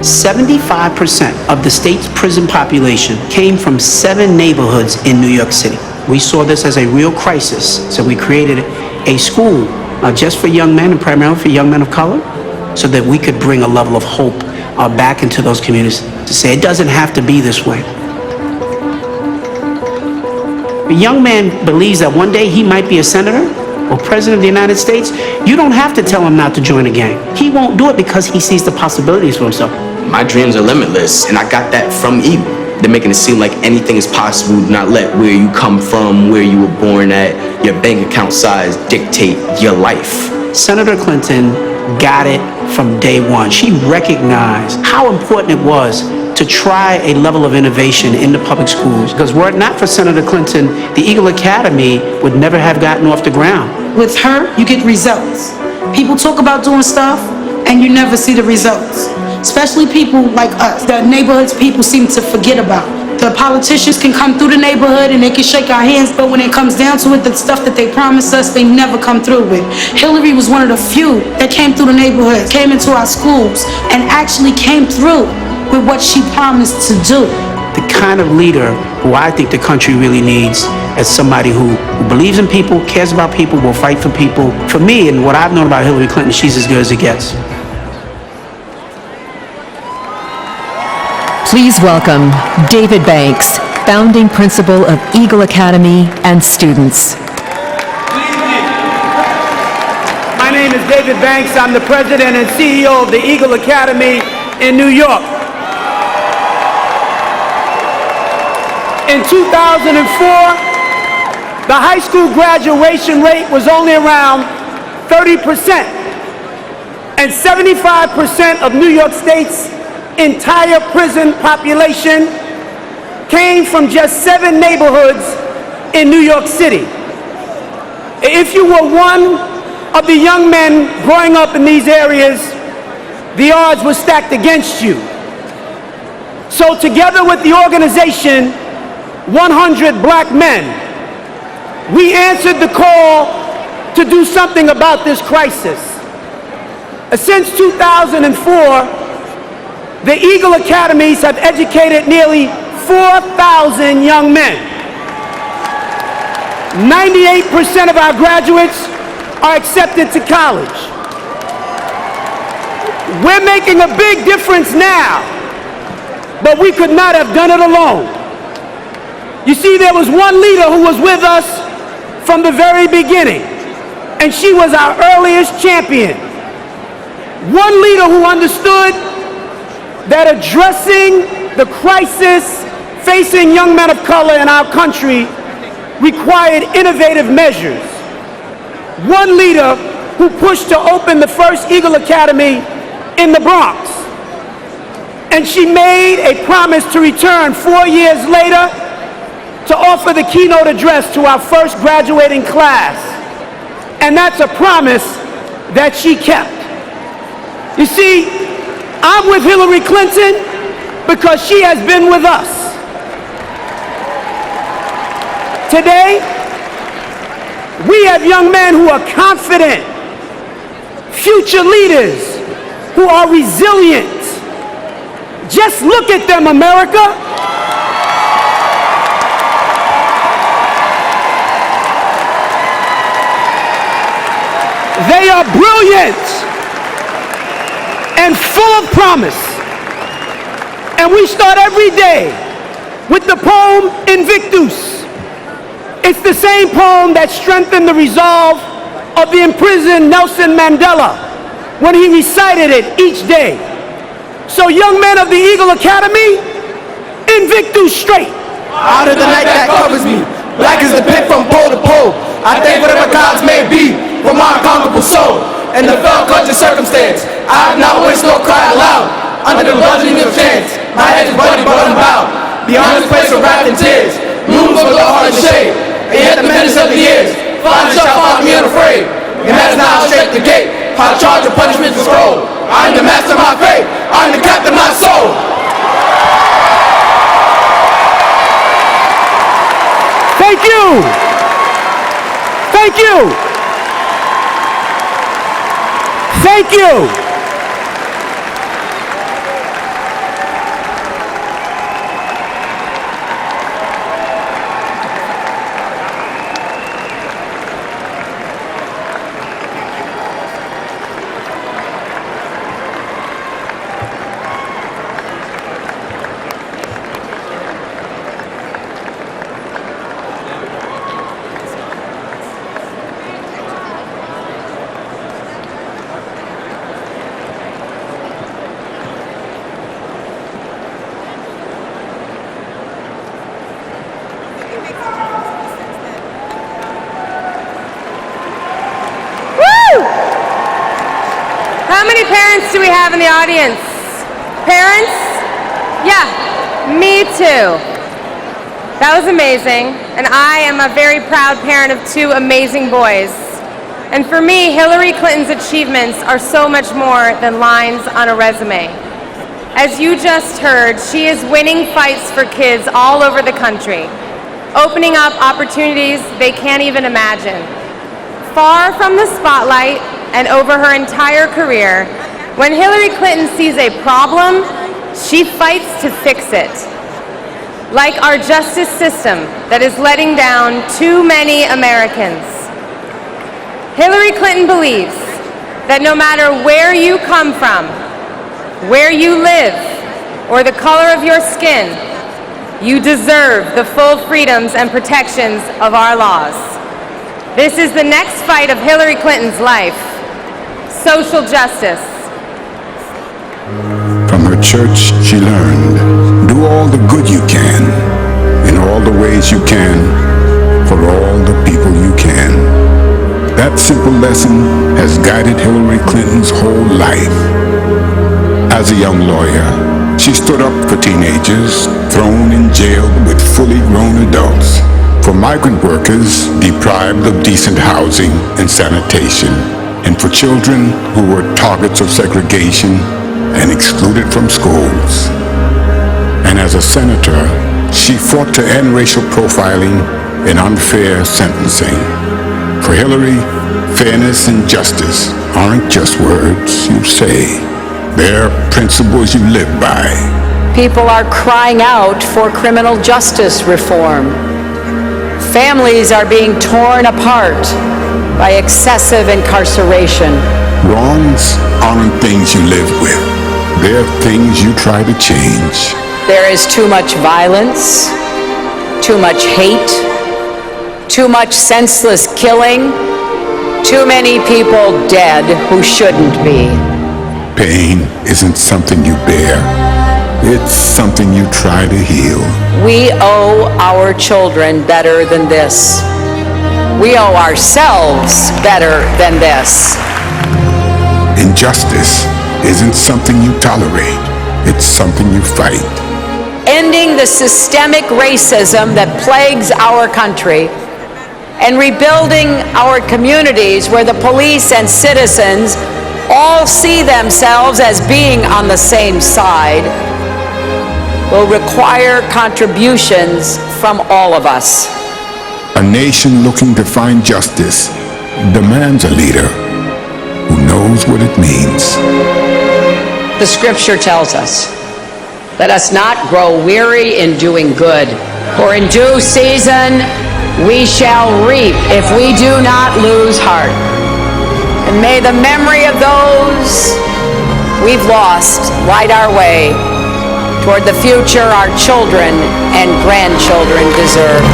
75% of the state's prison population came from 7 neighborhoods in New York City. We saw this as a real crisis, so we created a school just for young men and primarily for young men of color, so that we could bring a level of hope back into those communities to say it doesn't have to be this way. A young man believes that one day he might be a senator or president of the United States. You don't have to tell him not to join a gang. He won't do it because he sees the possibilities for himself. My dreams are limitless, and I got that from Eagle. They're making it seem like anything is possible. Do not let where you come from, where you were born at, your bank account size dictate your life. Senator Clinton got it from day one. She recognized how important it was to try a level of innovation in the public schools. Because were it not for Senator Clinton, the Eagle Academy would never have gotten off the ground. With her, you get results. People talk about doing stuff, and you never see the results. Especially people like us. The neighborhoods people seem to forget about. The politicians can come through the neighborhood and they can shake our hands, but when it comes down to it, the stuff that they promised us, they never come through with. Hillary was one of the few that came through the neighborhoods, came into our schools, and actually came through with what she promised to do. The kind of leader who I think the country really needs as somebody who believes in people, cares about people, will fight for people. For me, and what I've known about Hillary Clinton, she's as good as it gets. Please welcome David Banks, founding principal of Eagle Academy and students. My name is David Banks. I'm the president and CEO of the Eagle Academy in New York. In 2004, the high school graduation rate was only around 30%, and 75% of New York State's entire prison population came from just 7 neighborhoods in New York City. If you were one of the young men growing up in these areas, the odds were stacked against you. So together with the organization 100 Black Men, we answered the call to do something about this crisis. Since 2004, the Eagle Academies have educated nearly 4,000 young men. 98% of our graduates are accepted to college. We're making a big difference now, but we could not have done it alone. You see, there was one leader who was with us from the very beginning, and she was our earliest champion. One leader who understood that addressing the crisis facing young men of color in our country required innovative measures. One leader who pushed to open the first Eagle Academy in the Bronx. And she made a promise to return 4 years later to offer the keynote address to our first graduating class. And that's a promise that she kept. You see, I'm with Hillary Clinton because she has been with us. Today, we have young men who are confident, future leaders who are resilient. Just look at them, America. They are brilliant and full of promise. And we start every day with the poem Invictus. It's the same poem that strengthened the resolve of the imprisoned Nelson Mandela when he recited it each day. So young men of the Eagle Academy, Invictus straight. Out of the night that covers me, black as the pit from pole to pole. I thank whatever gods may be for my unconquerable soul. And the fell clutch of circumstance, I have not wished nor cried aloud. Under the bludgeoning of chance, my head is bloody but unbowed. Beyond this place of wrath and tears, moons for the heart and shade. And yet the menace of the years, father shall find me unafraid. And that is now I'll shake the gate, how charge of punishment to scroll. I am the master of my fate, I am the captain of my soul. Thank you. Thank you. Thank you. parents do we have in the audience? Parents? Yeah, me too. That was amazing, and I am a very proud parent of two amazing boys. And for me, Hillary Clinton's achievements are so much more than lines on a resume. As you just heard, she is winning fights for kids all over the country, opening up opportunities they can't even imagine. Far from the spotlight and over her entire career, when Hillary Clinton sees a problem, she fights to fix it. Like our justice system that is letting down too many Americans. Hillary Clinton believes that no matter where you come from, where you live, or the color of your skin, you deserve the full freedoms and protections of our laws. This is the next fight of Hillary Clinton's life, social justice. From her church, she learned, do all the good you can, in all the ways you can, for all the people you can. That simple lesson has guided Hillary Clinton's whole life. As a young lawyer, she stood up for teenagers thrown in jail with fully grown adults, for migrant workers deprived of decent housing and sanitation, and for children who were targets of segregation and excluded from schools. And as a senator, she fought to end racial profiling and unfair sentencing. For Hillary, fairness and justice aren't just words you say. They're principles you live by. People are crying out for criminal justice reform. Families are being torn apart by excessive incarceration. Wrongs aren't things you live with. They're things you try to change. There is too much violence, too much hate, too much senseless killing, too many people dead who shouldn't be. Pain isn't something you bear. It's something you try to heal. We owe our children better than this. We owe ourselves better than this. Injustice isn't something you tolerate. It's something you fight. Ending the systemic racism that plagues our country and rebuilding our communities where the police and citizens all see themselves as being on the same side will require contributions from all of us. A nation looking to find justice demands a leader who knows what it means. The scripture tells us, let us not grow weary in doing good, for in due season we shall reap if we do not lose heart. And may the memory of those we've lost light our way toward the future our children and grandchildren deserve.